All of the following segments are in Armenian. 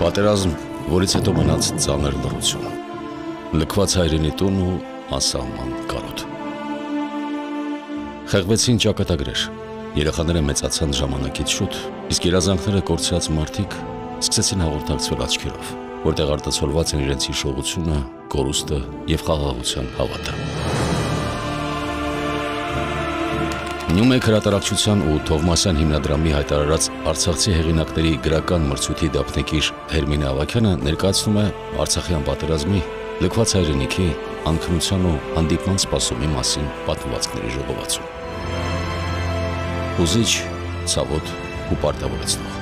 Պատերազմ, որից հետո մնաց ծանր լռություն, լքված հայրենի տուն ու անսահման կարոտ։ Խեղվեցին ճակատագրեր, երեխաները մեծացան ժամանակից շուտ, իսկ երազանքները կորցրած մարդիկ սկսեցին հաղորդակցվել աչքերով, որտեղ արտացոլված են իրենց հիշողությունը, կորուստը և խաղաղության հավատը։ Նյումեկ հրատարակչության ու Թովմասյան հիմնադրամի հայտարարած արցախցի հեղինակների գրական մրցույթի դափնեկիր Հերմինե Ավագյանը ներկայացնում է Արցախյան պատերազմի, լքված հայրենիքի, անքնության ու հանդիպման սպասումի մասին պատմվածքների ժողովածու։ Հուզիչ, ցավոտ ու պարտավորեցնող։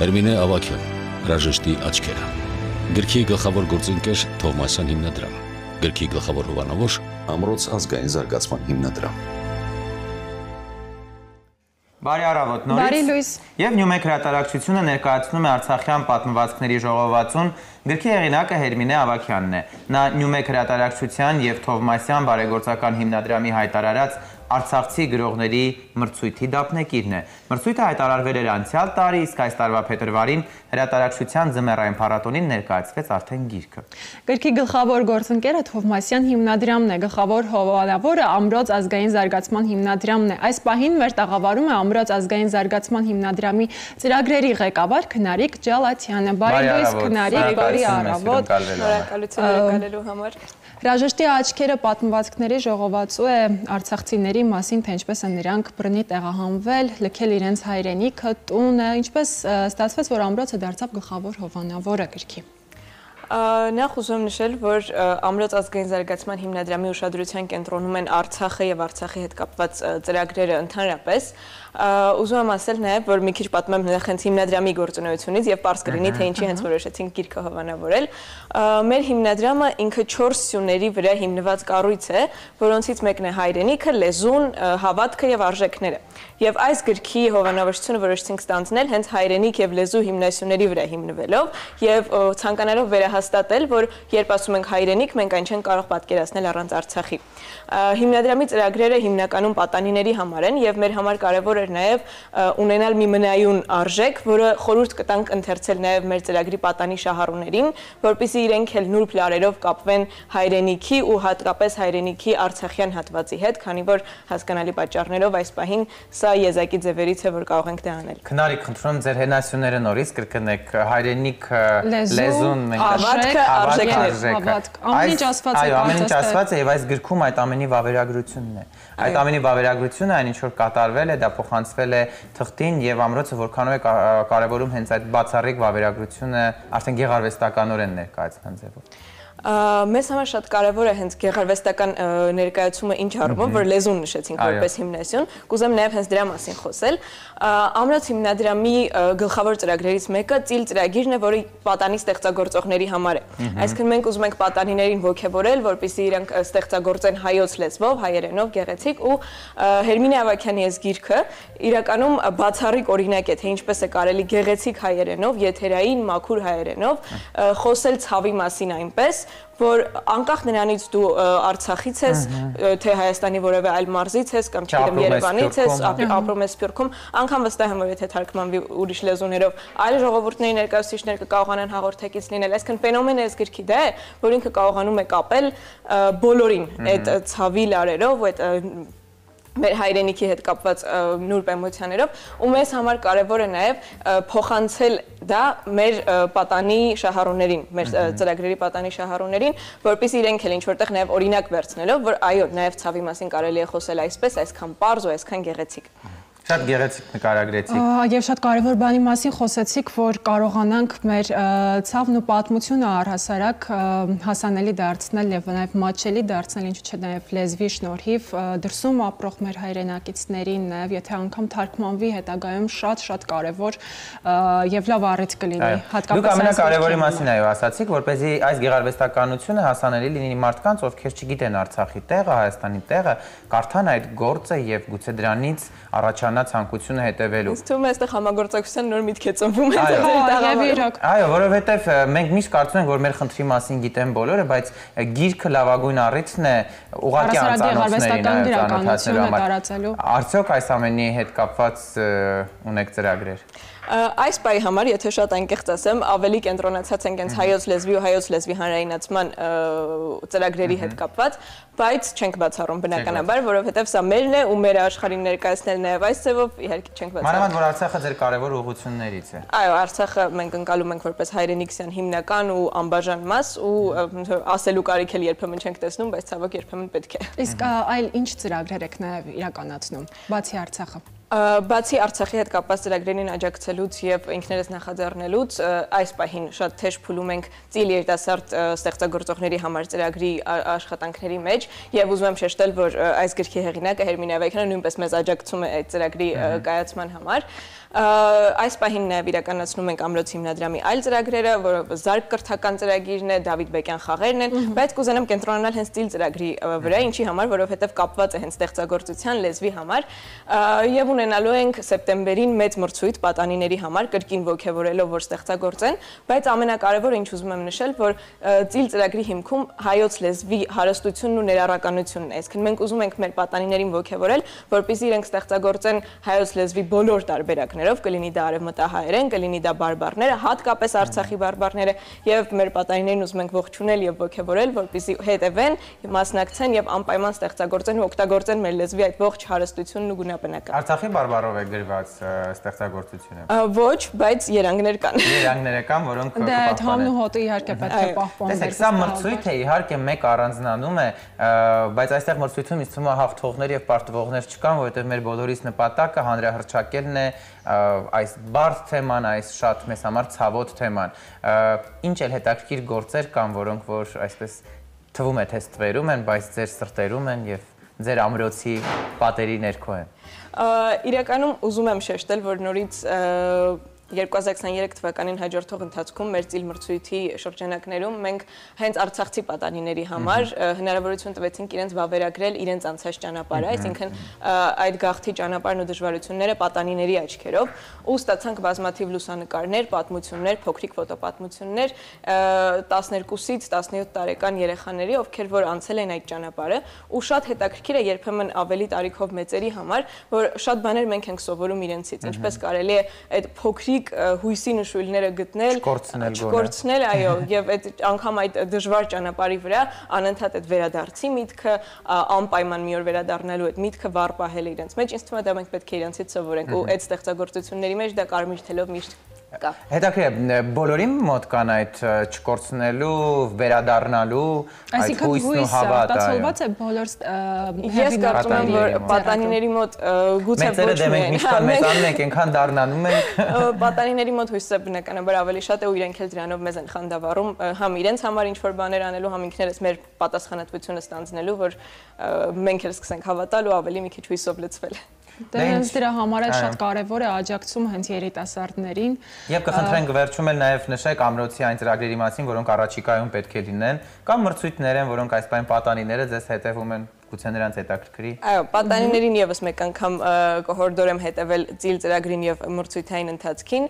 Հերմինե Ավագյան, հրաժեշտի աչքերը։ Գրքի գլխավոր գործընկեր Թովմասյան հիմնադրամ։ Գրքի գլխավոր հովանավոր Ամրոց ազգային զարգացման հիմնադրամ։ Բարի առավոտ նորից։ Եվ Նյումեկ հրատարակչությունը ներկայացնում է Արցախյան պատմվածքների ժողովածուն, գրքի հեղինակը Հերմինե Ավագյանն է։ Նա Նյումեկ հրատարակչության և Թովմասյան բարեգործական հիմնադրամի հայտարարած Արցախցի գրողների մրցույթի դափնեկիրն է։ Մրցույթը հայտարարվել էր անցյալ տարի, իսկ այս տարվա փետրվարին հրատարակչության ձմեռային փառատոնին ներկայացվեց արդեն գիրքը։ Գրքի գլխավոր գործընկերը Թովմասյան հիմնադրամն է, գլխավոր հովանավորը Ամրոց ազգային զարգացման հիմնադրամն է։ Այս պահին մեր տաղավարում է Ամրոց ազգային զարգացման հիմնադրամի ծրագրերի ղեկավար Քնարիկ Ջալաթյանը։ Բարի լույս Քնարիկ, բարի առավոտ։ Շնորհակալություն ներկայացնելու համար։ Հրաժեշտի աչքերը պատմվածքների ժողովածու է արցախցիների մասին, թե ինչպես են նրանք բռնի տեղահանվել, լքել իրենց հայրենիքը, տունը, ինչպես ստացվեց, որ Ամրոցը դարձավ գլխավոր հովանավորը գրքի։ Նախ ուզում եմ նշել, որ Ամրոց ազգային զարգացման հիմնադրամի ուշադրության կենտրոնում են Արցախը և Արցախի հետ կապված ծրագրերը ընդհանրապես։ Ուզում եմ ասել նաև, որ մի քիչ պատմեմ հենց հիմնադրամի գործունեությունից և պարզ կլինի, թե ինչի հենց որոշեցինք գիրքը հովանավորել։ Մեր հիմնադրամը ինքը 4 սյուների վրա հիմնված կառույց է, որոնցից մեկն է հայրենիքը, լեզուն, հավատքը և արժեքները։ Եվ այս գրքի հովանավորությունը որոշեցինք ստանձնել հենց հայրենիք և լեզու հիմնասյուների վրա հիմնվելով և ցանկանալով վերահաստատել, որ երբ ասում ենք հայրենիք, մենք այն չենք կարող պատկերացնել առանց Արցախի։ Հիմնադրամի ծրագրերը հիմնականում պատանիների համար են և մեր համար կարևոր էր նաև ունենալ մի մնայուն արժեք, որը խորհուրդ կտանք ընթերցել նաև մեր ծրագրի պատանի շահառուներին, որպեսզի իրենք էլ նուրբ լարերով կապվեն հայրենիքի ու հատկապես հայրենիքի արցախյան հատվածի հետ, քանի որ հասկանալի պատճառներով այս պահին սա եզակի ձևերից է, որ կարող ենք դա անել։ Քնարիկ, խնդրում ձեր հենասյուները նորից կրկնեք, հայրենիք, լեզուն, հավատքը, ամեն ինչ ասված է։ Այո, ամեն ինչ ասված է եւ այս գրքում այդ ամենի վավերագրությունն է։ Այդ ամենի վավերագրությունը այն ինչ որ կատարվել է, դա փոխանցվել է թղթին եւ Ամրոցը որքանով է կարևորում հենց այդ բացառիկ վավերագրությունը արդեն գեղարվեստականորեն ներկայացնան ձևով։ Մեզ համար շատ կարևոր է հենց գեղարվեստական ներկայացումը ինչ առումով, որ լեզուն նշեցինք որպես հիմնասյուն, կուզեմ նաև հենց դրա մասին խոսել։ Ամրոց հիմնադրամի գլխավոր ծրագրերից մեկը ծիլ ծրագիրն է, որը պատանի ստեղծագործողների համար է։ Այսինքն մենք ուզում ենք պատանիներին ոգևորել, որպեսզի իրենք ստեղծագործեն հայոց լեզվով, հայերենով, գեղեցիկ ու Հերմինե Ավագյանի այս գիրքը իրականում բացառիկ օրինակ է, թե ինչպես է կարելի գեղեցիկ հայերենով, եթերային, մաքուր հայերենով խոսել ցավի մասին այնպես, որ անկախ նրանից դու Արցախից ես, թե Հայաստանի որևէ այլ մարզից ես կամ չգիտեմ Երևանից ես, ապրում ես Սփյուռքում, անգամ վստահ եմ, որ եթե թարգմանվի ուրիշ լեզուներով, այլ ժողովուրդների ներկայացուցիչներ կկարողանան հաղորդակից լինել։ Այսինքն ֆենոմենը այս գրքի դա է, որ ինքը կարողանում է կապել բոլորին այդ ցավի լարերով ու այդ մեր հայրենիքի հետ կապված նուրբ էմոցիաներով ու մեզ համար կարևոր է նաև փոխանցել դա մեր պատանի շահառուներին, մեր ծրագրերի պատանի շահառուներին, որպեսզի իրենք էլ ինչ-որտեղ նաև օրինակ վերցնելով, որ այո, նաև ցավի մասին կարելի է խոսել այսպես, այսքան պարզ ու այսքան գեղեցիկ։ Շատ գեղեցիկ նկարագրեցիք։ Եվ շատ կարևոր բանի մասին խոսեցիք, որ կարողանանք մեր ցավն ու պատմությունը առհասարակ հասանելի դարձնել եւ նաեւ մատչելի դարձնել, ինչու՞ չէ նաեւ լեզվի շնորհիվ դրսում ապրող մեր հայրենակիցներին նաեւ եթե անգամ թարգմանվի հետագայում շատ կարևոր եւ լավ առիթ կլինի, հատկապես դուք ամենակարևորի մասին այո ասացիք, որպեսզի այս գեղարվեստականությունը հասանելի լինի մարդկանց, ովքեր չգիտեն Արցախի տեղը, Հայաստանի տեղը, կարդան այդ գործը եւ գուցե դրանից առաջանա ցանկությունը հետևելու։ Ինձ թվում է այստեղ համագործակցության նոր միտք է ծնվում։ Այո, որովհետև մենք միշտ կարծում ենք, որ մեր խնդրի մասին գիտեն բոլորը, բայց գիրքը լավագույն առիթն է ուղղակի անծանոթներին ծանոթացնելու համար։ Արդյոք այս ամենի հետ կապված ունեք ծրագրեր։ Այս պահի համար, եթե շատ անկեղծ ասեմ, ավելի կենտրոնացած ենք հենց հայոց լեզվի ու հայոց լեզվի հանրայնացման ծրագրերի հետ կապված, բայց չենք բացառում բնականաբար, որովհետև սա մերն է ու մեր աշխարհին ներկայացնել նաև այս ձևով իհարկե չենք բացառում։ Մանավանդ որ Արցախը ձեր կարևոր ուղղություններից է։ Այո, Արցախը մենք ընկալում ենք որպես հայրենիքյան հիմնական ու անբաժան մաս ու ասելու կարիք էլ երբեմն չենք տեսնում, բայց ցավոք երբեմն պետք է։ Իսկ այլ ինչ ծրագրեր եք նաև իրականացնում, բացի Արցախը։ Բացի Արցախի հետ կապված ծրագրերին աջակցելուց եւ ինքներս նախաձեռնելուց այս պահին շատ թեժ փուլում ենք Ծիլ երիտասարդ ստեղծագործողների համար ծրագրի աշխատանքների մեջ եւ ուզում եմ շեշտել, որ այս գրքի հեղինակը Հերմինե Ավագյանը նույնպես մեզ աջակցում է այդ ծրագրի կայացման համար։ Այս պահին նաև իրականացնում ենք Ամրոց հիմնադրամի այլ ծրագրերը, որը Զարկ կրթական ծրագիրն է, Դավիթ Բեկյան խաղերն են, բայց կուզենամ կենտրոնանալ հենց Ծիլ ծրագրի վրա, ինչի համար, որովհետև կապված է հենց ստեղծագործության լեզվի համար, եւ ունենալու ենք սեպտեմբերին մեծ մրցույթ պատանիների համար, կրկին ոգևորելով, որ ստեղծագործեն, բայց ամենակարևորը ինչ ուզում եմ նշել, որ Ծիլ ծրագրի հիմքում հայոց լեզվի հարստությունն ու ներառականությունն է, այսինքն մենք ուզում ենք մեր պատանիներին ոգևորել, որպեսզի իրենք ստեղծագործեն հայոց լեզվի բոլոր տարբերակներով, կլինի դա արևմտահայերեն, կլինի դա բարբառները, հատկապես Արցախի բարբառները, եւ մեր պատանիներին ուզում ենք ողջունել եւ ոգևորել, որպեսզի հետևեն, մասնակցեն եւ անպայման ստեղծագործեն ու օգտագործեն մեր լեզվի այդ ողջ հարստությունն ու գունաբնակը։ Արցախի բարբառով է գրված ստեղծագործությունը։ Ոչ, բայց երանգներ կան։ Երանգներ կան, որոնք Դե այդ համն ու հոտը իհարկե պետք է պահպանվի։ Տեսեք, սա մրցույթ է, իհարկե մեկ առանձնանում է, բայց այստեղ մրցույթում ինձ թվում է հաղթողներ եւ պարտվողներ չկան, որովհետեւ մեր բոլորիս նպատակը հանրահռչակելն է այս բարդ թեման, այս շատ մեզ համար ցավոտ թեման։ Ինչ էլ հետաքրքիր գործեր կան, որոնք որ այսպես թվում է թե ստվերում են, բայց ձեր սրտերում են եւ ձեր ամրոցի պատերի ներքո են։ Իրականում ուզում եմ շեշտել, որ նորից 2023 թվականին հաջորդող ընթացքում մեր Ծիլ մրցույթի շրջանակներում մենք հենց արցախցի պատանիների համար հնարավորություն տվեցինք իրենց վավերագրել իրենց անցած ճանապարհը, այսինքն այդ գաղթի ճանապարհն ու դժվարությունները պատանիների աչքերով ու ստացանք բազմաթիվ լուսանկարներ, պատմություններ, փոքրիկ ֆոտոպատմություններ 12-ից 17 տարեկան երեխաների, ովքեր որ անցել են այդ ճանապարհը ու շատ հետաքրքիր է երբեմն ավելի տարիքով մեծերի համար, որ շատ բաներ մենք ենք սովորում իրենցից, ինչպես կարելի է այդ փոքրիկ հույսի նշույլները գտնել, չկորցնել, այո, եւ այդ անգամ այդ դժվար ճանապարհի վրա անընդհատ այդ վերադարձի միտքը, անպայման մի օր վերադառնալու այդ միտքը վառ պահել իրենց մեջ, ինձ թվում է դա մենք պետք է իրենցից սովորենք ու այդ ստեղծագործությունների մեջ դա կարմիր թելով միշտ կա։ Հետաքրքիր է, բոլորի մոտ կան այդ չկորցնելու, վերադառնալու, այդ հույսն ու հավատը։ Ստացոլված է բոլոր Ես կարծում եմ, որ պատանիների մոտ գուցե ոչ միայն ինչքան մեծանում ենք, այնքան դառնանում ենք։ Պատանիների մոտ հույսը բնականաբար ավելի շատ է ու իրենք էլ դրանով մեզ են խանդավառում համ իրենց համար ինչ-որ բաներ անելու, համ ինքներս մեր պատասխանատվությունը ստանձնելու, որ մենք էլ սկսենք հավատալ ու ավելի մի քիչ հույսով լցվել։ Դե հենց դրա համար էլ շատ կարևոր է աջակցում հենց երիտասարդներին։ Եվ կխնդրենք վերջում էլ նաև նշեք Ամրոցի այն ծրագրերի մասին, որոնք առաջիկայում պետք է լինեն, կամ մրցույթներ են, որոնք այս պահին պատանիները ձեզ հետևում են, գուցե նրանց հետաքրքրի։ Այո, պատանիներին եւս մեկ անգամ կհորդորեմ հետևել Ծիլ ծրագրին եւ մրցույթային ընթացքին,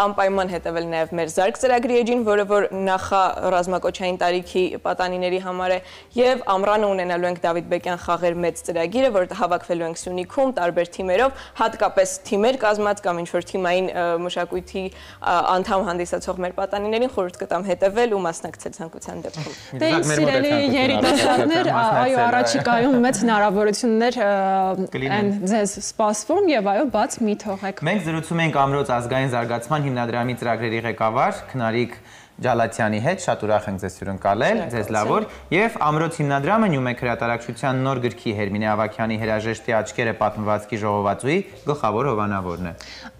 անպայման հետևել նաեւ մեր Զարկ ծրագրի էջին, որը որ նախա ռազմակոչային տարիքի պատանիների համար է, եւ ամռանը ունենալու ենք Դավիթ Բեկյան խաղեր մեծ ծրագիրը, որը հավաքվելու ենք Սյունիքում տարբեր թիմերով, հատկապես թիմեր կազմած կամ ինչ որ թիմային մշակույթի անդամ հանդիսացող մեր պատանիներին խորհուրդ կտամ հետևել ու մասնակցել ցանկության դեպքում։ Դե սիրելի երիտասարդներ, այո, առաջիկայում մեծ հնարավորություններ են ձեզ սպասվում եւ այո, բաց մի թողեք։ Մենք զրուցում ենք Ամրոց ազգային զարգացման հիմնադրամի ծրագրերի ղեկավար Քնարիկ Ջալաթյանի հետ, շատ ուրախ ենք ձեզ հյուրընկալել, ձեզ լավոր, եւ Ամրոց հիմնադրամը Նյումեկ հրատարակչության նոր գրքի Հերմինե Ավագյանի Հրաժեշտի աչքերը պատմվածքի ժողովածուի գլխավոր հովանավորն է։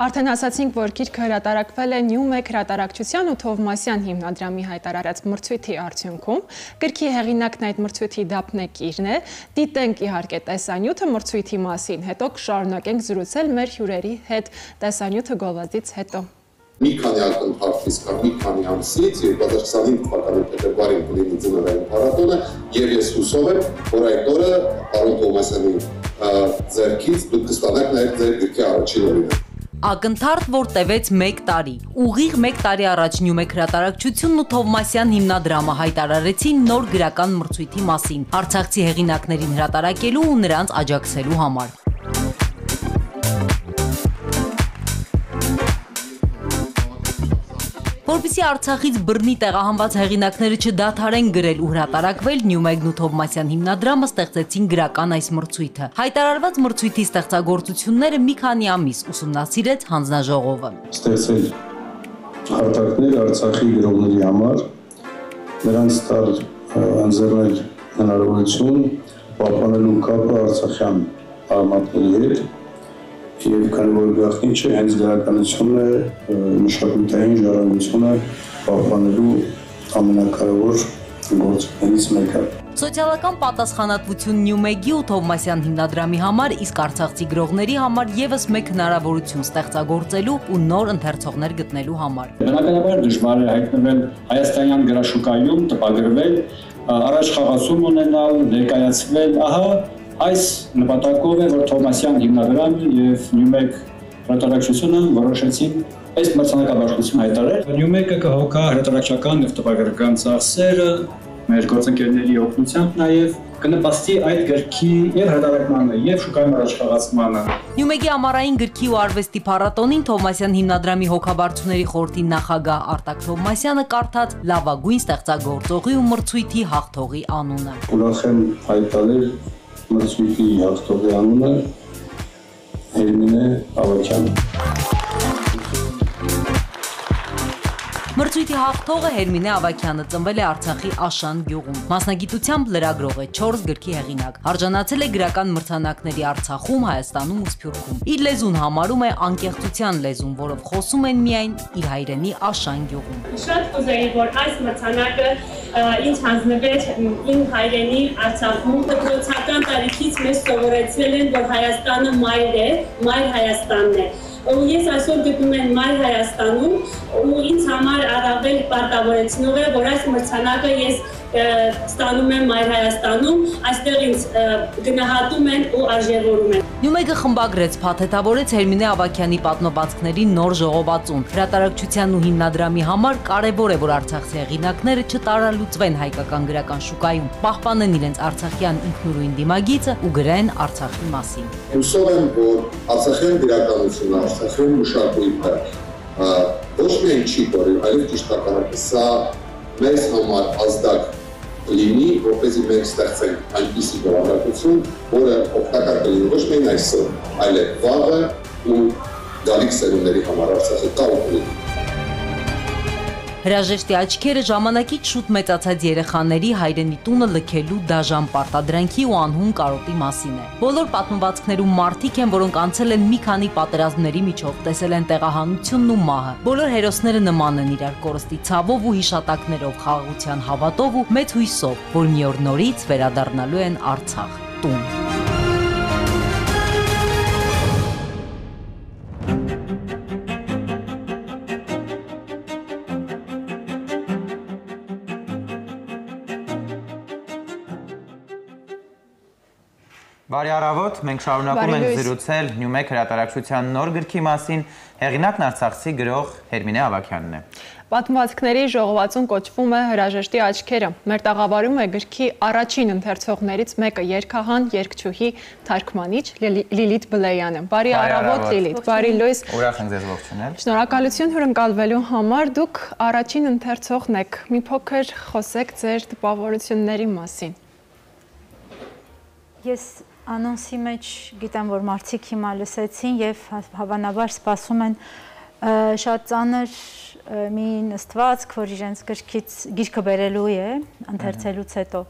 Արդեն ասացինք, որ գիրքը հրատարակվել է Նյումեկ հրատարակչության ու Թովմասյան հիմնադրամի հայտարարած մրցույթի արդյունքում։ Գրքի հեղինակն այդ մրցույթի դափնեկիրն է։ Դիտենք իհարկե տեսանյութը մրցույթի մասին, հետո կշարունակենք զրուցել մեր հյուրերի հետ տեսանյութը գովազդից հետո։ Մի քանի ակնթարթ իսկ մի քանի ամսից 2025 թվականի փետրվարին կլինի ձմեռային փառատոնը եւ ես հուսով եմ, որ այդ օրը պարոն Թովմասյանի ձեռքից դուք կստանաք նաեւ ձեր գրքի առաջին օրինը։ Ակնթարթ, որ տևեց 1 տարի։ Ուղիղ 1 տարի առաջ Նյումեկ հրատարակչությունն ու Թովմասյան հիմնադրամը հայտարարեցին նոր գրական մրցույթի մասին, արցախցի հեղինակներին հրատարակելու ու նրանց աջակցելու համար։ Որպեսզի Արցախից բռնի տեղահանված հեղինակները չդադարեն գրել ու հրատարակվել, Նյումեգն ու Թովմասյան հիմնադրամը ստեղծեցին գրական այս մրցույթը։ Հայտարարված մրցույթի ստեղծագործությունները մի քանի ամիս ուսումնասիրեց հանձնաժողովը։ Ստեղծել հարթակներ Արցախի գրողների համար, նրանց տալ ընձեռնել հնարավորություն պահպանելու կապը արցախյան արմատների հետ և քանի որ գաղտնի չէ, հենց գրականությունն է, մշակութային ժառանգությունը պահպանելու ամենակարևոր գործոններից մեկը։ Սոցիալական պատասխանատվություն Նյումեգի ու Թովմասյան հիմնադրամի համար, իսկ արցախցի գրողների համար եւս մեկ հնարավորություն ստեղծագործելու ու նոր ընթերցողներ գտնելու համար։ Բնականաբար դժվար է հայտնվել հայաստանյան գրաշուկայում, տպագրվել, առաջ խաղացում ունենալ, ներկայացվել, ահա այս նպատակով է, որ Թովմասյան հիմնադրամը եւ Նյումեգ հրատարակչությունը որոշեցին այս մրցանակաբաշխություն հայտարարել։ Նյումեգը կհոգա հրատարակչական եւ տպագրական ծախսերը մեր գործընկերների օգնությամբ նաեւ կնպաստի այդ գրքի եւ հրատարակմանը եւ շուկայում առաջխաղացմանը։ Նյումեգի ամառային գրքի ու արվեստի փառատոնին Թովմասյան հիմնադրամի հոգաբարձուների խորհրդի նախագահ Արտակ Թովմասյանը կարդաց լավագույն ստեղծագործողի ու մրցույթի հաղթողի անունը։ Ուրախ եմ հայտարարել մրցույթի հաղթողի անունը Հերմինե Ավագյանը։ Մրցույթի հաղթողը Հերմինե Ավագյանը ծնվել է Արցախի Աշան գյուղում։ Մասնագիտությամբ լրագրող է, 4 գրքի հեղինակ։ Արժանացել է գրական մրցանակների Արցախում, Հայաստանում ու Սփյուռքում։ Իր լեզուն համարում է անկեղծության լեզուն, որով խոսում են միայն իր հայրենի Աշան գյուղում։ Շատ կուզեի, որ այս մրցանակը ինձ հանձնվեր իմ հայրենի Արցախում։ Դպրոցական տարիքից մեզ սովորեցրել են, որ Հայաստանը մայր է, մայր Հայաստանն է։ Ես այսօր գտնում եմ Մայր Հայաստանում ու ինձ համար առավել պարտավորեցնող է, որ այս մրցանակը ես ստանում եմ Մայր Հայաստանում, այստեղ ինձ գնահատում են ու արժևորում են։ Նյումեգը խմբագրեց, փաթեթավորեց Հերմինե Ավագյանի պատմվածքների նոր ժողովածուն։ Հրատարակչության ու հիմնադրամի համար կարևոր է, որ արցախցի հեղինակները չտարալուծվեն հայկական գրական շուկայում, պահպանեն իրենց արցախյան ինքնուրույն դիմագիծը ու գրեն Արցախի մասին։ Հուսով եմ, որ արցախյան գրականությունը, արցախյան մշակույթը ոչ միայն չի կորել, այլև ճիշտ ակարակը սա մեզ համար ազդակ լինի, որպեսզի մենք ստեղծենք այնպիսի գաղափարություն, որը օգտակար կլինի ոչ միայն այսօր, այլև վաղը ու գալիք սերունդների համար Արցախը կարող լինի։ Հրաժեշտի աչքերը ժամանակից շուտ մեծացած երեխաների հայրենի տունը լքելու դաժան պարտադրանքի ու անհուն կարոտի մասին է։ Բոլոր պատմվածքներում մարդիկ են, որոնք անցել են մի քանի պատերազմների միջով, տեսել են տեղահանությունն ու մահը։ Բոլոր հերոսները նման են իրար կորստի ցավով ու հիշատակներով, խաղաղության հավատով ու մեծ հույսով, որ մի օր նորից վերադառնալու են Արցախ, տուն։ Բարի առավոտ, մենք շարունակում ենք զրուցել Նյումեգ հրատարակչության նոր գրքի մասին, հեղինակն արցախցի գրող Հերմինե Ավագյանն է։ Պատմվածքների ժողովածուն կոչվում է Հրաժեշտի աչքերը։ Մեր տաղավարում է գրքի առաջին ընթերցողներից մեկը երգահան, երգչուհի, թարգմանիչ Լիլիթ Բլեյանը։ Բարի առավոտ Լիլիթ, բարի լույս։ Ուրախ ենք ձեզ ողջունել։ Շնորհակալություն հյուրընկալվելու համար, դուք առաջին ընթերցողն եք։ Մի փոքր խոսեք ձեր տպավորությունների մասին։ Ես անոնսի մեջ գիտեմ, որ մարդիկ հիմա լսեցին եւ հավանաբար սպասում են շատ ծանր մի նստվածք, որ իրենց գիրքը բերելու է, ընթերցելուց հետո,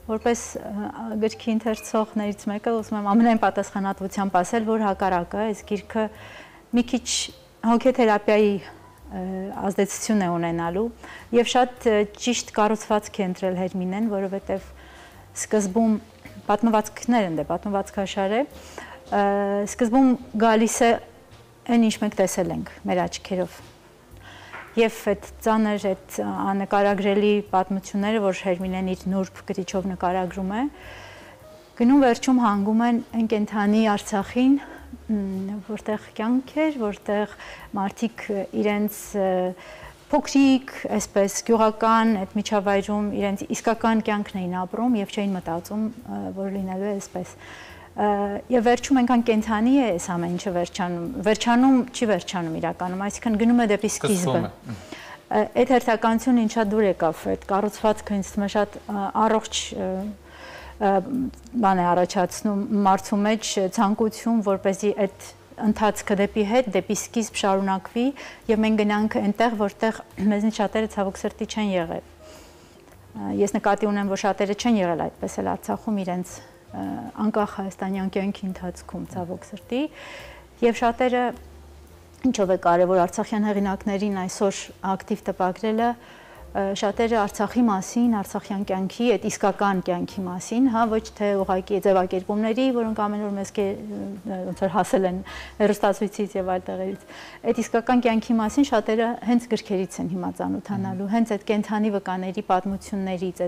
որպես գրքի ընթերցողներից մեկը ուզում եմ ամենայն պատասխանատվությամբ ասել, որ հակառակը այս գիրքը մի քիչ հոգեթերապիայի ազդեցություն է ունենալու եւ շատ ճիշտ կառուցվածք է ընտրել Հերմինեն, որովհետեւ սկզբում պատմվածքներ են, պատմվածքաշար է, սկզբում գալիս է այն ինչ մենք տեսել ենք մեր աչքերով։ Եվ այդ ծանր, այդ անկարագրելի պատմությունները, որ Հերմինեն իր նուրբ գրիչով նկարագրում է, գնում վերջում հանգում են այն կենդանի Արցախին, որտեղ կյանք էր, որտեղ մարդիկ իրենց փոքրիկ, այսպես գյուղական այդ միջավայրում իրենց իսկական կյանքն էին ապրում եւ չէին մտածում, որ լինելու է այսպես։ Եվ վերջում այնքան կենդանի է այս ամեն ինչը վերջանում չի վերջանում իրականում, այսինքն գնում է դեպի սկիզբը։ Այդ հերթականությունը ինչա դուր եկավ, այդ կառուցվածքը ինձ թվում է շատ առողջ բան է առաջացնում մարդու մեջ ցանկություն, որպեսզի այդ ընթացքը դեպի հետ, դեպի սկիզբ շարունակվի եւ մենք գնանք այնտեղ, որտեղ մեզնից շատերը ցավոք սրտի չեն եղել։ Ես նկատի ունեմ, որ շատերը չեն եղել այդպես էլ Արցախում իրենց անկախ հայաստանյան կյանքի ընթացքում ցավոք սրտի եւ շատերը ինչով է կարևոր արցախյան հեղինակներին այսօր ակտիվ տպագրելը շատերը Արցախի մասին, Արցախյան կյանքի, այդ իսկական կյանքի մասին, հա, ոչ թե ուղղակի ձևակերպումների, որոնք ամեն օր մեզ ոնց որ հասել են հեռուստացույցից եւ այլ տեղերից։ Այդ իսկական կյանքի մասին շատերը հենց գրքերից են հիմա ծանոթանալու, հենց այդ կենթանի վկաների պատմություններից,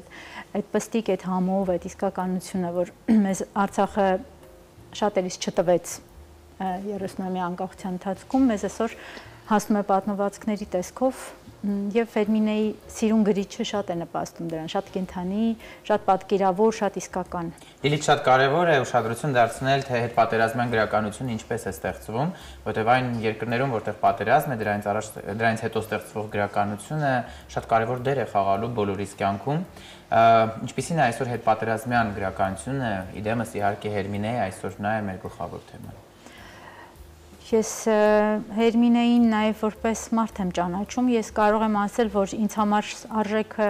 այդ պստիկ, այդ համով, այդ իսկականությունը, որ մեզ Արցախը շատերից չտվեց 30-ամյա անկախության ընթացքում, մեզ այսօր հասնում է պատմվածքների տեսքով եւ Ֆերմինեի սիրուն գրիչը շատ է նպաստում դրան, շատ կենթանի, շատ պատկերավոր, շատ իսկական։ Լիլիթ, շատ կարևոր է ուշադրություն դարձնել, թե հետպատերազմյան գրականությունը ինչպես է ստեղծվում, որտեղ այն երկրներում, որտեղ պատերազմ է, դրանից հետո ստեղծվող գրականությունը շատ կարևոր դեր է խաղալու բոլորիս կյանքում։ Ինչպիսին է այսօր հետպատերազմյան գրականությունը, իդեմս իհարկե Հերմինեի այսօր նա է մեր գլխավոր թեման։ Ես Հերմինեին նաև որպես մարդ եմ ճանաչում, ես կարող եմ ասել, որ ինձ համար արժեքը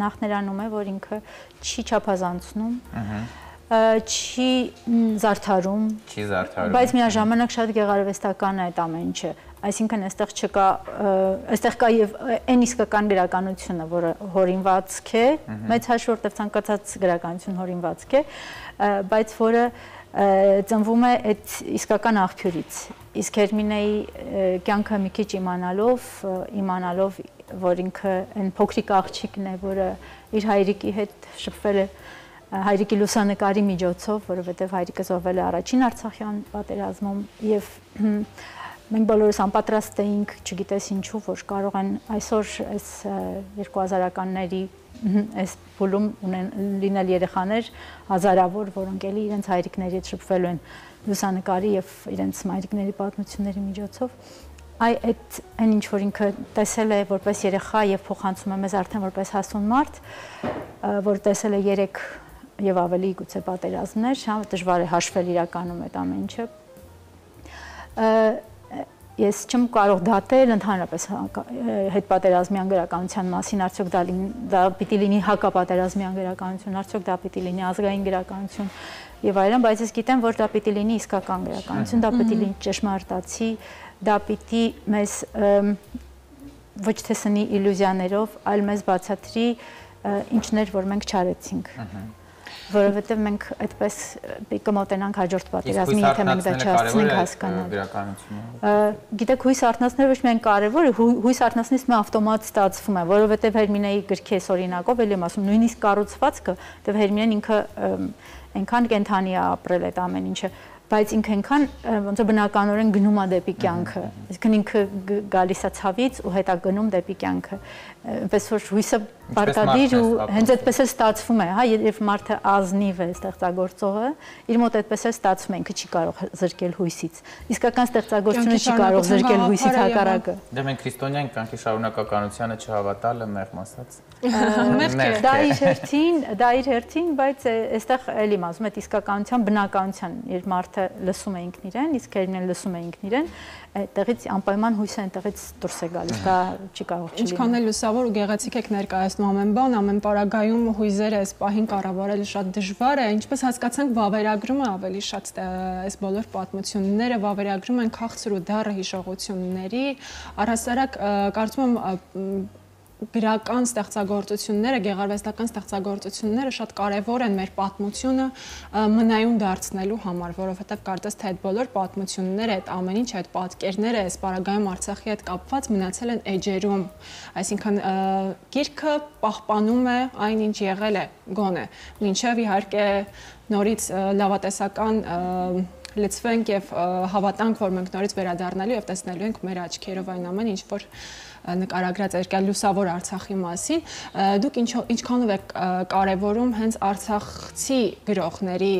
նախ նրանում է, որ ինքը չի չափազանցնում, չի զարդարում, բայց միաժամանակ շատ գեղարվեստական է այդ ամեն ինչը, այսինքն այստեղ չկա, այստեղ կա եւ այն իսկական գրականությունը, որը հորինվածք է, մեծ հաշվով որտեղ ցանկացած գրականություն հորինվածք է, բայց որը ծնվում է այդ իսկական աղբյուրից։ Իսկ Հերմինեի կյանքը մի քիչ իմանալով, որ ինքը այն փոքրիկ աղջիկն է, որը իր հայրիկի հետ շփվել է հայրիկի լուսանկարի միջոցով, որովհետև հայրիկը զոհվել է առաջին Արցախյան պատերազմում եւ մենք բոլորս անպատրաստ էինք, չգիտես ինչու, որ կարող են այսօր այս 2000-ականների այս փուլում լինել երեխաներ հազարավոր, որոնք էլի իրենց հայրիկների հետ շփվելու են լուսանկարի եւ իրենց մայրիկների պատմությունների միջոցով։ Այդ այն ինչ որ ինքը տեսել է որպես երեխա եւ փոխանցում է մեզ արդեն որպես հասուն մարդ, որ տեսել է 3 եւ ավելի գուցե պատերազմներ, հա, դժվար է հաշվել իրականում այդ ամեն ինչը։ Ես չեմ կարող դատել ընդհանրապես հետպատերազմյան գրականության մասին, արդյոք դա պիտի լինի հակապատերազմյան գրականություն, արդյոք դա պիտի լինի ազգային գրականություն եւ այլն, բայց ես գիտեմ, որ դա պիտի լինի իսկական գրականություն, դա պիտի լինի ճշմարտացի, դա պիտի մեզ ոչ թե սնի իլյուզիաներով, այլ մեզ բացատրի ինչներ, որ մենք չարեցինք։ Որովհետև մենք այդպես կմոտենանք հաջորդ պատերազմին, եթե մենք դա չհասցնենք հասկանալ։ Գիտեք, հույս արթնացնելը ոչ միայն կարևոր է, հույս արթնացնելիս մի ավտոմատ ստացվում է, որովհետև Հերմինեի գրքի այս օրինակով էլի եմ ասում, նույնիսկ կառուցվածքը, որտեղ Հերմինեն ինքը այնքան կենթանի է ապրել այդ ամեն ինչը, բայց ինքը այնքան ոնց է բնականորեն գնում է դեպի կյանքը, այսինքն ինքը գալիս է ցավից ու հետա գնում դեպի կյանքը, այնպես որ հույսը պարտադիր ու հենց այդպես է ստացվում է, հա, երբ մարդը ազնիվ է ստեղծագործողը, իր մոտ այդպես է ստացվում է, ինքը չի կարող զրկել հույսից, իսկական ստեղծագործությունը չի կարող զրկել հույսից, հակառակը։ Դե մենք քրիստոնյան կյանքի շարունակականությանը չհավատալը մեղմ ասած։ Դա իր հերթին, բայց այստեղ էլի ասում եմ իսկականության բնականության, երբ մարդը լսում է ինքն իրեն, իսկ Հերմինեն լսում է ինքն իրեն, այդտեղից անպայման հույսը այնտեղից դուրս է գալիս, դա չի կարող չլինել։ Ինչքան էլ լուսավոր ու գեղեցիկ եք ներկայացնում ամեն բան, ամեն պարագայում հույզերը այս պահին կառավարելը շատ դժվար է, ինչպես հասկացանք, վավերագրումը ավելի շատ այս բոլոր պատմությունները վավերագրում են քաղցր ու դառը հիշողությունների, առհասարակ կարծում եմ գրական ստեղծագործությունները, գեղարվեստական ստեղծագործությունները շատ կարևոր են մեր պատմությունը մնայուն դարձնելու համար, որովհետև կարծես թե այդ բոլոր պատմությունները, այդ ամեն ինչ, այդ պատկերները այս պարագայում Արցախի հետ կապված մնացել են էջերում, այսինքն գիրքը պահպանում է այն, ինչ եղել է գոնե, մինչև իհարկե նորից լավատեսական լցվենք եւ հավատանք, որ մենք նորից վերադառնալու եւ տեսնելու ենք մեր աչքերով այն ամեն ինչ, որ նկարագրած երկար լուսավոր Արցախի մասին, դուք ինչքանով եք կարևորում հենց արցախցի գրողների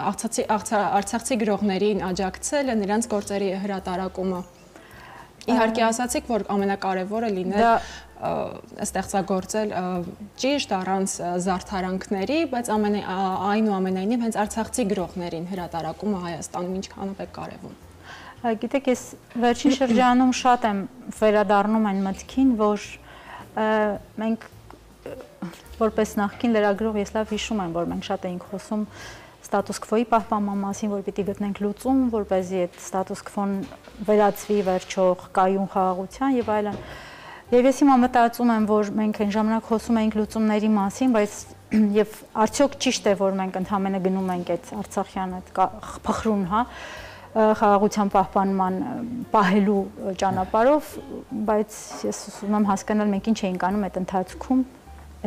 արցախցի գրողներին աջակցելը, նրանց գործերի հրատարակումը։ Իհարկե ասացիք, որ ամենակարևորը լինել ստեղծագործել ճիշտ առանց զարդարանքների, բայց այնուամենայնիվ հենց արցախցի գրողներին հրատարակումը Հայաստանում ինչքանով է կարևոր։ Գիտեք, ես վերջին շրջանում շատ եմ վերադառնում այն մտքին, որ մենք որպես նախկին լրագրող ես լավ հիշում եմ, որ մենք շատ էինք խոսում ստատուս քվոյի պահպանման մասին, որ պիտի գտնենք լուծում, որպեսզի այդ ստատուս քվոն վերածվի վերջող կայուն խաղաղության եւ այլն։ Եվ ես հիմա մտածում եմ, որ մենք այն ժամանակ խոսում էինք լուծումների մասին, բայց եւ արդյոք ճիշտ է, որ մենք ընդհանրապես գնում ենք այդ Արցախյան այդ փխրուն, հա, խաղաղության պահպանման պահելու ճանապարհով, բայց ես ուզում եմ հասկանալ մենք ինչ էինք անում այդ ընթացքում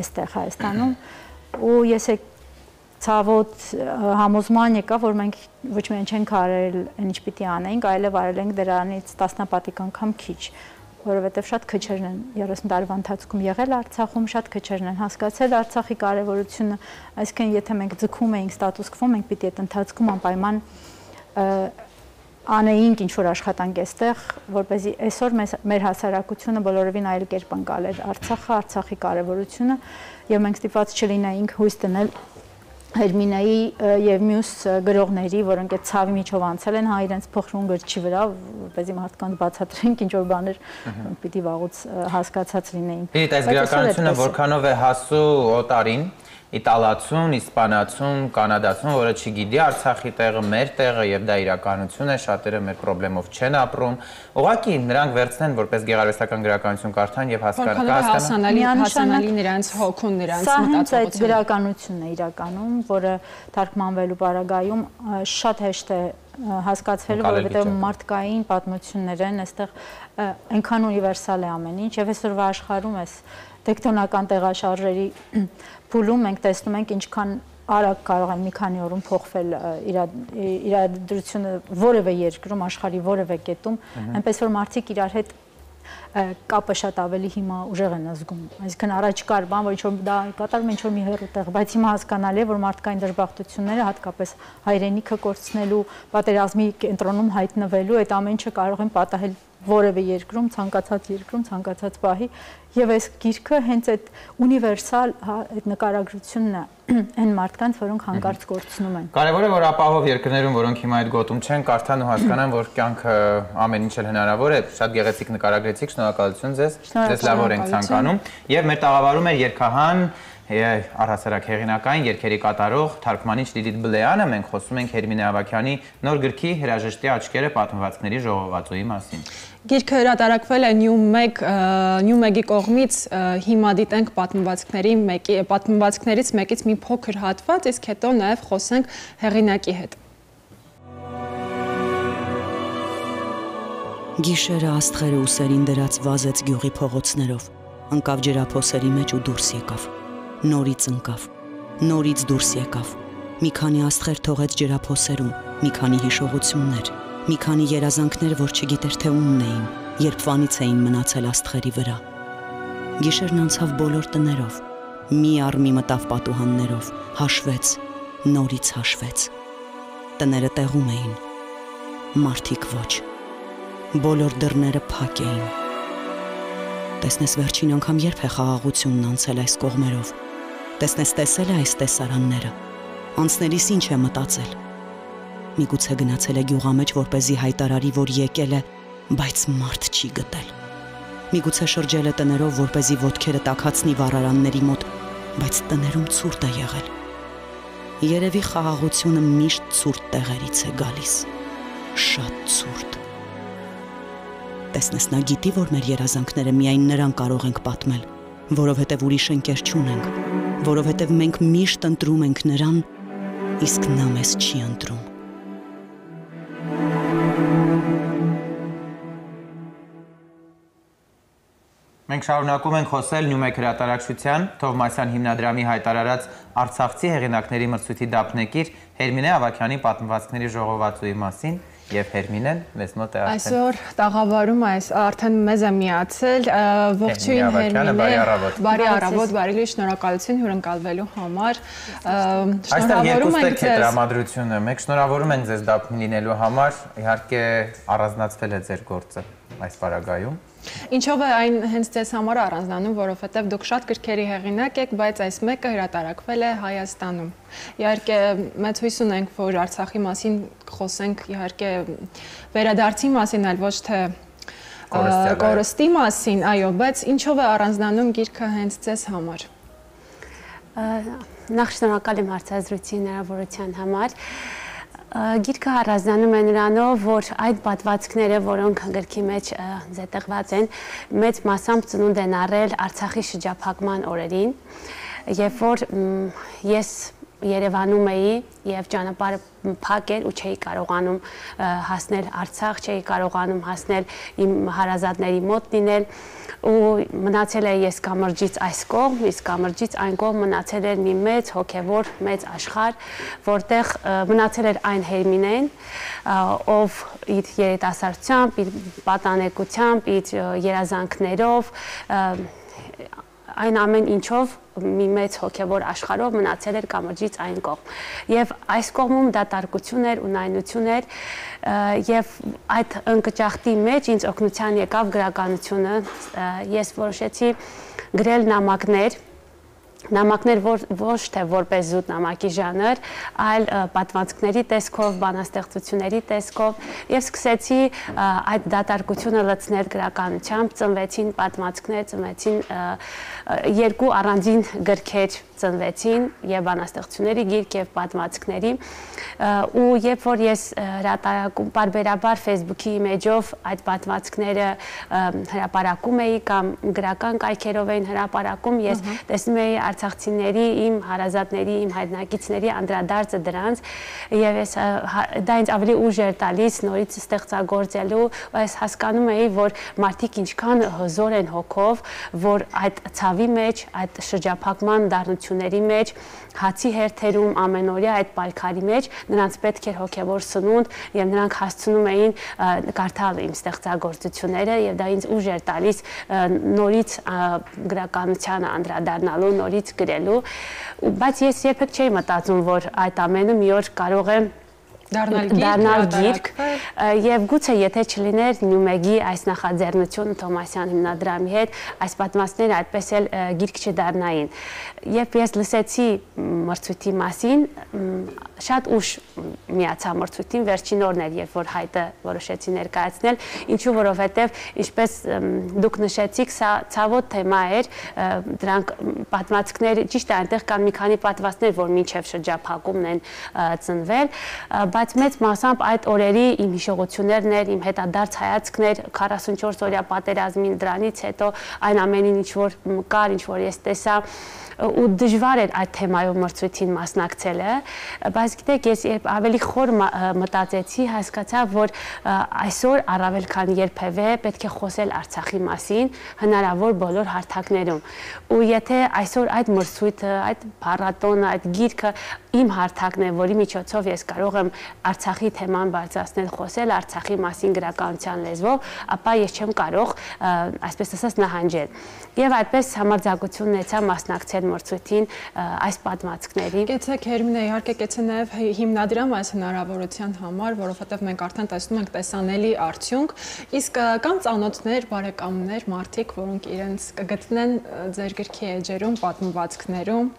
այստեղ Հայաստանում, ու ես ցավոտ համոզման եկա, որ մենք ոչ միայն չենք արել այն ինչ պիտի անենք, այլև արել ենք դրանից տասնապատիկ անգամ քիչ, որովհետև շատ քչերն են 30 տարվա ընթացքում եղել Արցախում, շատ քչերն են հասկացել Արցախի կարևորությունը, այսինքն եթե մենք ձգում էինք ստատուս քվո, մենք պիտի այդ ընթացքում անպայման անեինք ինչ-որ աշխատանք այստեղ, որպեսզի այսօր մեր հասարակությունը բոլորովին այլ կերպ ընկալեր Արցախը, Արցախի կարևորությունը, եւ մենք ստիպված չլինեինք հույս դնել Հերմինեի եւ մյուս գրողների, որոնք այդ ցավի միջով անցել են, հա իրենց փխրուն գրչի վրա, որպեսզի մարդկանց բացատրենք ինչ որ բաներ պիտի վաղուց հասկացած լինեին։ Իսկ այս գրականությունը որքանով է հասու օտարին, իտալացուն, իսպանացուն, կանադացուն, որը չգիտի Արցախի տեղը, մեր տեղը եւ դա իրականություն է, շատերը մեր խնդրելով չեն ապրում։ Ուղղակի նրանք վերցնեն որպես գեղարվեստական գրականություն կարդան եւ հասկանալի նրանց հոգուն, նրանց մտածողությունը։ Սա այդ գրականությունն է իրականում, որը թարգմանվելու պարագայում շատ հեշտ է հասկացվելու, որովհետեւ մարդկային պատմություններ են, այստեղ այնքան ունիվերսալ է ամեն ինչ եւ այսօրվա աշխարհում էս տեկտոնական տեղաշարժերի փուլում մենք տեսնում ենք ինչքան արագ կարող են մի քանի օրում փոխվել իրադրությունը որևէ երկրում, աշխարհի որևէ կետում, այնպես որ մարդիկ իրար հետ կապը շատ ավելի հիմա ուժեղ են զգում։ Այսինքն առաջ կար բան, որ ինչ-որ դա կատարում ինչ-որ մի հեռու տեղ, բայց հիմա հասկանալի է, որ մարդկային դժբախտությունները, հատկապես հայրենիքը կորցնելու, պատերազմի կենտրոնում հայտնվելու, այդ ամեն ինչը կարող են պատահել որևէ երկրում, ցանկացած պահի, եւ այս գիրքը հենց այդ ունիվերսալ այդ նկարագրությունն է այն մարդկանց, որոնք հանկարծ կորցնում են։ Կարևոր է, որ ապահով երկրներում, որոնք հիմա այդ գոտում չեն, կարդան ու հասկանան, որ կյանքը ամեն ինչ էլ հնարավոր է, շատ գեղեցիկ նկարագրեցիք, շնորհակալություն ձեզ, ձեզ լավ օր ենք ցանկանում, եւ մեր տաղավարում է երգահան առհասարակ հեղինակային երգերի կատարող թարգմանիչ Լիլիթ Բլեյանը, մենք խոսում ենք Հերմինե Ավագյանի նոր գրքի Հրաժեշտի աչքերը պատմվածքների ժողովածուի մասին։ Գիրքը հրատարակվել է Նյումեգի կողմից, հիմա դիտենք պատմվածքներից մեկից մի փոքր հատված, իսկ հետո նաև խոսենք հեղինակի հետ։ Գիշերը աստղերը ուսերին դրած վազեց գյուղի փողոցներով, ընկավ ջրափոսերի մեջ ու դուրս եկավ։ Նորից ընկավ, նորից դուրս եկավ, մի քանի աստղեր թողեց ջրափոսերում, մի քանի հիշողություններ, մի քանի երազանքներ, որ չգիտեր թե ումն էին, երբ վանից էին մնացել աստղերի վրա։ Գիշերն անցավ բոլոր տներով, մի առ մի մտավ պատուհաններով, հաշվեց, նորից հաշվեց։ Տները տեղում էին, մարդիկ ոչ, բոլոր դռները փակ էին։ Տեսնես վերջին անգամ երբ է խաղաղությունն անցել այս կողմերով, տեսնես տեսել է այս տեսարանները, անցնելիս ինչ է մտածել։ Միգուցե գնացել է գյուղամեջ, որպեսզի հայտարարի, որ եկել է, բայց մարդ չի գտել։ Միգուցե շրջել է տներով, որպեսզի ոտքերը տաքացնի վառարանների մոտ, բայց տներում ցուրտ է եղել։ Երևի խաղաղությունը միշտ ցուրտ տեղերից է գալիս, շատ ցուրտ։ Տեսնես նա գիտի, որ մեր երազանքները միայն նրան կարող ենք պատմել, որովհետև ուրիշ ընկեր չունենք, որովհետև մենք միշտ ընտրում ենք նրան, իսկ նա մեզ չի ընտրում։ Մենք շարունակում ենք խոսել Նյումեգ հրատարակչության Թովմասյան հիմնադրամի հայտարարած Արցախցի հեղինակների մրցույթի դափնեկիր Հերմինե Ավագյանի պատմվածքների ժողովածուի մասին եւ Հերմինեն մեզ մոտ է արդեն։ Այսօր տաղավարում արդեն մեզ է միացել, ողջույն Հերմինե, բարի առավոտ, բարի լույս, շնորհակալություն հյուրընկալվելու համար։ Այստեղ երկու ստեկ է տրամադրությունը, մեկ շնորհավորում ենք ձեզ դափնի լինելու համար, իհարկե առանձնացվել է ձեր գործը։ այս պարագայում։ Ինչով է այն հենց ձեզ համար առանձնանում, որովհետև դուք շատ գրքերի հեղինակ եք, բայց այս մեկը հրատարակվել է Հայաստանում։ Իհարկե մեծ հույս ունենք, որ Արցախի մասին խոսենք, իհարկե վերադարձի մասին, այլ ոչ թե կորստի մասին, այո, բայց ինչով է առանձնանում գիրքը հենց ձեզ համար։ Նախ շնորհակալ եմ հարցազրույցի հնարավորության համար։ Գիրքը առանձնանում է նրանով, որ այդ պատմվածքները, որոնք գրքի մեջ զետեղված են, մեծ մասամբ ծնունդ են առել Արցախի շրջափակման օրերին, երբ որ ես Երևանում էի եւ ճանապարհը փակ էր ու չէի կարողանում հասնել Արցախ, չէի կարողանում հասնել իմ հարազատների մոտ լինել ու մնացել էի ես կամրջից այս կողմ, իսկ կամրջից այն կողմ մնացել էր մի մեծ հոգևոր մեծ աշխարհ, որտեղ մնացել էր այն Հերմինեն, ով իր երիտասարդությամբ, իր պատանեկությամբ, իր երազանքներով, այն ամեն ինչով մի մեծ հոգևոր աշխարհով մնացել էր կամրջից այն կողմ։ Եվ այս կողմում դատարկություն էր, ունայնություն էր, եւ այդ ընկճախտի մեջ ինձ օգնության եկավ գրականությունը։ Ես որոշեցի գրել նամակներ ոչ թե որպես զուտ նամակի ժանր, այլ պատմվածքների տեսքով, բանաստեղծությունների տեսքով եւ սկսեցի այդ դատարկությունը լցնել գրականությամբ, ծնվեցին պատմվածքներ, ծնվեցին երկու առանձին գրքեր ծնվեցին եւ բանաստեղծությունների գիրք եւ պատմվածքների ու երբ որ ես հրատարակում բարբերաբար Facebook-ի իմեջով այդ պատմվածքները հրապարակում էի կամ գրական կայքերով էին հրապարակում, ես տեսնում էի արցախցիների, իմ հարազատների, իմ հայրենակիցների անդրադարձը դրանց եւ ես դա ինձ ավելի ուժ էր տալիս նորից ստեղծագործելու, ես հասկանում էի, որ մարդիկ ինչքան հզոր են հոգով, որ այդ ցավի մեջ, այդ շրջափակման դառնությունների մեջ, հացի հերթերում, ամենօրյա այդ պայքարի մեջ նրանց պետք էր հոգևոր սնունդ եւ նրանք հասցնում էին կարդալ իմ ստեղծագործությունները եւ դա ինձ ուժ էր տալիս նորից գրականությանը անդրադառնալու, նորից գրելու, բայց ես երբեք չէի մտածում, որ այդ ամենը մի օր կարող է դառնալ գիրք եւ գուցե եթե չլիներ Նյումեգի այս նախաձեռնությունը Թովմասյան հիմնադրամի հետ, այս պատմվածքները այդպես էլ գիրք չդառնային։ Երբ ես լսեցի մրցույթի մասին, շատ ուշ միացա մրցույթին, վերջին օրն էր, երբ որ հայտը որոշեցի ներկայացնել, ինչու որովհետեւ ինչպես դուք նշեցիք, սա ցավոտ թեմա էր, դրանք պատմվածքներ, ճիշտ է, այնտեղ կան մի քանի պատմվածքներ, որ մինչեւ շրջափակումն են ծնվել, բայց մեծ մասամբ այդ օրերի իմ հիշողություններն էր, իմ հետադարձ հայացքներ 44-օրյա պատերազմին, դրանից հետո այն ամենին ինչ որ կար, ինչ որ ես տեսա ու դժվար էր այդ թեմայով մրցույթին մասնակցելը, բայց գիտեք, ես երբ ավելի խոր մտածեցի, հասկացա, որ այսօր առավել քան երբևէ պետք է խոսել Արցախի մասին հնարավոր բոլոր հարթակներում։ Ու եթե այսօր այդ մրցույթը, այդ փառատոնը, այդ գիրքը իմ հարթակն է, որի միջոցով ես կարող եմ Արցախի թեման բարձրացնել, խոսել Արցախի մասին գրականության լեզվով, ապա ես չեմ կարող, այսպես ասած, նահանջել։ Եվ այդպես համարձակություն ունեցա մասնակցել մրցույթին այս պատմվածքների։ Կեցեք Հերմինե, իհարկե կեցե նաև հիմնադրամ այս հնարավորության համար, որովհետև մենք արդեն տեսնում ենք տեսանելի արդյունք, իսկ կան ծանոթներ, բարեկամներ, մարդիկ, որոնք իրենց կգտնեն ձեր գրքի էջերում, պատմվածքներում։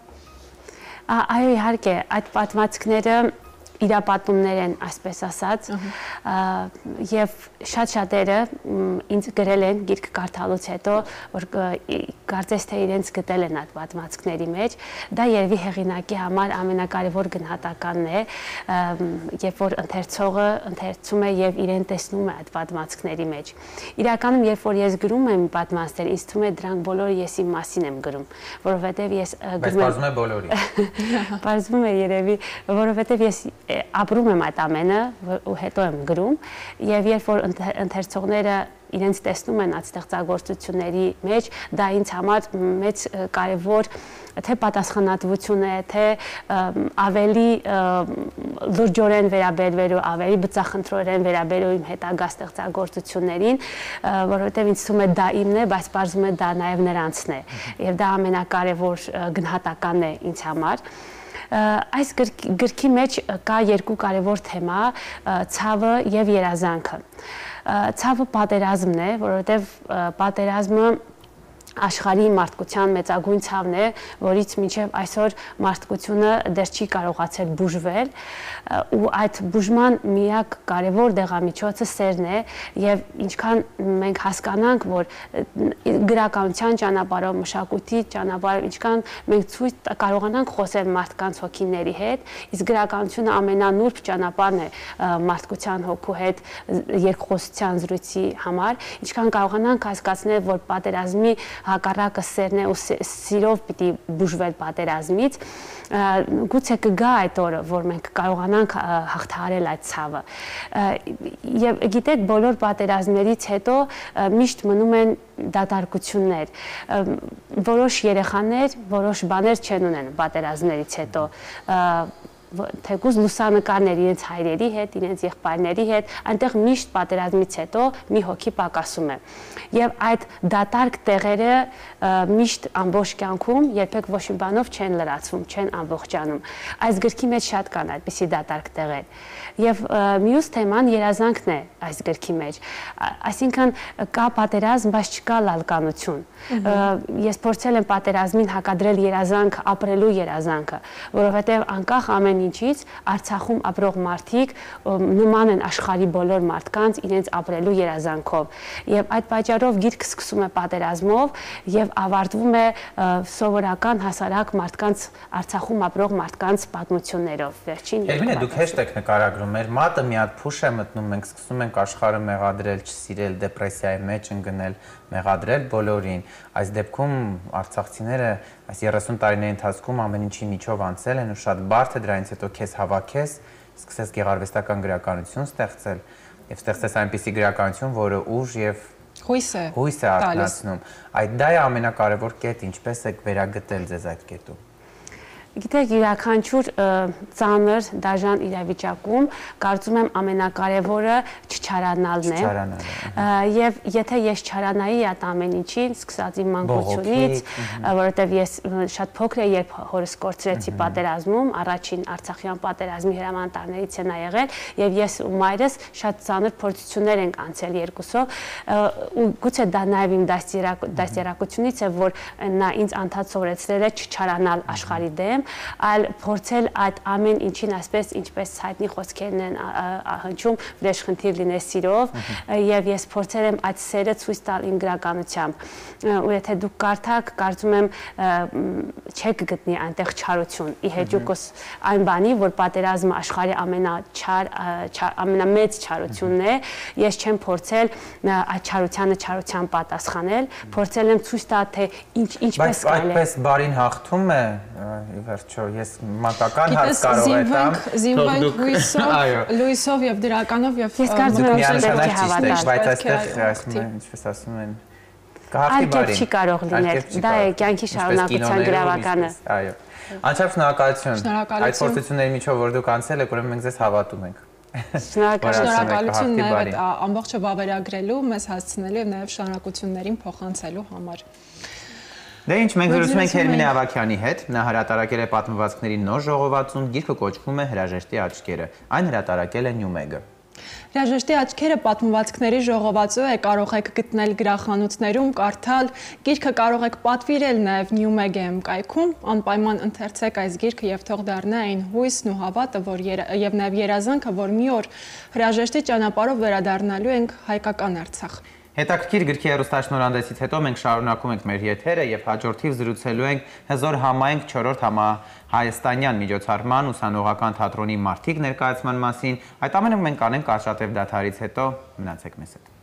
Այո, իհարկե, այդ պատմվածքները իրապատումներ են, այսպես ասած, եւ շատ-շատերը ինձ գրել են գիրք կարդալուց հետո, որ կարծես թե իրենց գտել են այդ պատմվածքների մեջ, դա երևի հեղինակի համար ամենակարևոր գնահատականն է, երբ որ ընթերցողը ընթերցում է եւ իրեն տեսնում է այդ պատմվածքների մեջ։ Իրականում, երբ որ ես գրում եմ պատմվածքներ, ինձ թվում է դրանք բոլորը ես իմ մասին եմ գրում, որովհետեւ ես գրում եմ։ Բայց բարձում է բոլորի։ Բարձում է երևի, որովհետեւ ես ապրում եմ այդ ամենը ու հետո եմ գրում եւ երբ որ ընթերցողները իրենց տեսնում են այդ ստեղծագործությունների մեջ, դա ինձ համար մեծ կարևոր թե պատասխանատվություն է, թե ավելի լրջորեն վերաբերվելու, ավելի բծախնդրորեն վերաբերելու իմ հետագա ստեղծագործություններին, որովհետև ինձ թվում է դա իմն է, բայց պարզվում է դա նաև նրանցն է, եւ դա ամենակարևոր գնահատականն է ինձ համար։ Այս գրքի մեջ կա երկու կարևոր թեմա՝ ցավը եւ երազանքը։ Ցավը պատերազմն է, որովհետև պատերազմը աշխարհի մարդկության մեծագույն ցավն է, որից մինչև այսօր մարդկությունը դեռ չի կարողացել բուժվել, ու այդ բուժման միակ կարևոր դեղամիջոցը սերն է, եւ ինչքան մենք հասկանանք, որ գրականության ճանապարհով, մշակույթի ճանապարհով, ինչքան մենք ցույց կարողանանք խոսել մարդկանց հոգիների հետ, իսկ գրականությունը ամենանուրբ ճանապարհն է մարդկության հոգու հետ երկխոսության զրույցի համար, ինչքան կարողանանք հասկացնել, որ պատերազմի հակառակը սերն է ու սիրով պիտի բուժվել պատերազմից, գուցե կգա այդ օրը, որ մենք կարողանանք հաղթահարել այդ ցավը։ Եվ գիտեք, բոլոր պատերազմներից հետո միշտ մնում են դատարկություններ։ Որոշ երեխաներ որոշ բաներ չեն ունեն պատերազմներից հետո, թեկուզ լուսանկարներ իրենց հայրերի հետ, իրենց եղբայրների հետ, այնտեղ միշտ պատերազմից հետո մի հոգի պակասում է։ Եվ այդ դատարկ տեղերը միշտ ամբողջ կյանքում երբեք ոչ մի բանով չեն լրացվում, չեն ամբողջանում։ Այս գրքի մեջ շատ կան այդպիսի դատարկ տեղեր։ Եվ մյուս թեման երազանքն է այս գրքի մեջ։ Այսինքն կա պատերազմ, բայց չկա լալկանություն։ Ես փորձել եմ պատերազմին հակադրել երազանք, ապրելու երազանքը, որովհետև անկախ ամեն ինչից Արցախում ապրող մարդիկ նման են աշխարհի բոլոր մարդկանց իրենց ապրելու երազանքով։ Եվ այդ պատճառով գիրքը սկսում է պատերազմով եւ ավարտվում է սովորական հասարակ մարդկանց Արցախում ապրող մարդկանց պատմություններով։ Վերջին Երբինե դուք հեշտ եք նկարագրում, մեր մատը մի հատ փուշ է մտնում, մենք սկսում ենք աշխարհը մեղադրել, չսիրել, դեպրեսիայի մեջ ընկնել, մեղադրել բոլորին։ Այս դեպքում արցախցիները այս 30 տարիների ընթացքում ամեն ինչի միջով անցել են ու շատ բարդ է դրանից հետո քեզ հավաքես, սկսես գեղարվեստական գրականություն ստեղծել եւ ստեղծես այնպիսի գրականություն, որը ուժ եւ հույս է արթնացնում։ Այդ դա է ամենակարևոր կետը, ինչպես եք վերագտել ձեզ այդ կետում։ Գիտեք, յուրաքանչյուր ծանր, դաժան իրավիճակում կարծում եմ ամենակարևորը չչարանալն է։ Եվ եթե ես չարանայի այդ ամեն ինչին, սկսած իմ մանկությունից, որովհետև ես շատ փոքր եմ, երբ հորս կորցրեցի պատերազմում, առաջին Արցախյան պատերազմի հրամանատարներից է նա եղել, եւ ես ու մայրս շատ ծանր փորձություններ ենք անցել երկուսով, ու գուցե դա նաև իմ դաստիարակությունից է, որ նա ինձ անդադ սովորեցրել է չչարանալ աշխարհի դեմ, այլ փորձել այդ ամեն ինչին այսպես ինչպես հայտնի խոսքերն են հնչում վրեժխնդիր լինես սիրով, եւ ես փորձել եմ այդ սերը ցույց տալ իմ գրականությամբ, ու եթե դուք կարդաք, կարծում եմ չեք գտնի այնտեղ չարություն, ի հեճուկս այն բանի, որ պատերազմը աշխարհի ամենամեծ չարությունն է, ես չեմ փորձել այդ չարությանը չարությամբ պատասխանել, փորձել եմ ցույց տալ, թե ինչպես կարելի է։ Բայց այդպես բարին հաղթում է, վերջո ես մանկական հարց կարող եմ զինվենք լույսով եւ դրականով եւ ես կարծում եմ պետք է հավատալ, բայց այստեղ ինչպես ասում են այլ կերպ չի կարող լինել, դա է կյանքի շարունակության գրավականը։ Այո, անչափ շնորհակալություն այդ փորձությունների միջով, որ դուք անցել եք, ուրեմն մենք ձեզ հավատում ենք։ Շնորհակալություն նաև այդ ամբողջը վավերագրելու, մեզ հասցնելու եւ նաև շարունակություններին փոխանցելու համար։ Դե ինչ, մենք զրուցում ենք Հերմինե Ավագյանի հետ, նա հրատարակել է պատմվածքների նոր ժողովածուն, գիրքը կոչվում է Հրաժեշտի աչքերը, այն հրատարակել է Նյումեգը։ Հրաժեշտի աչքերը պատմվածքների ժողովածու է, կարող եք գտնել գրախանութներում, կարդալ, գիրքը կարող եք պատվիրել նաև Newmeg.am կայքում, անպայման ընթերցեք այս գիրքը եւ թող դառնա այն հույսն ու հավատը, որ եւ նաև երազանքը, որ մի օր հրաժեշտի ճանապարհով վերադառնալու ենք հայկական Արցախ։ Հետաքրքիր գրքի հեռուստաշնորհանդեսից հետո մենք շարունակում ենք մեր եթերը եւ հաջորդիվ զրուցելու ենք Հզոր համայնք 4-րդ համահայաստանյան միջոցառման ուսանողական թատրոնի մարդիկ ներկայացման մասին։ Այդ ամենը մենք կանենք Արշատև դադարից հետո, մնացեք մեզ հետ։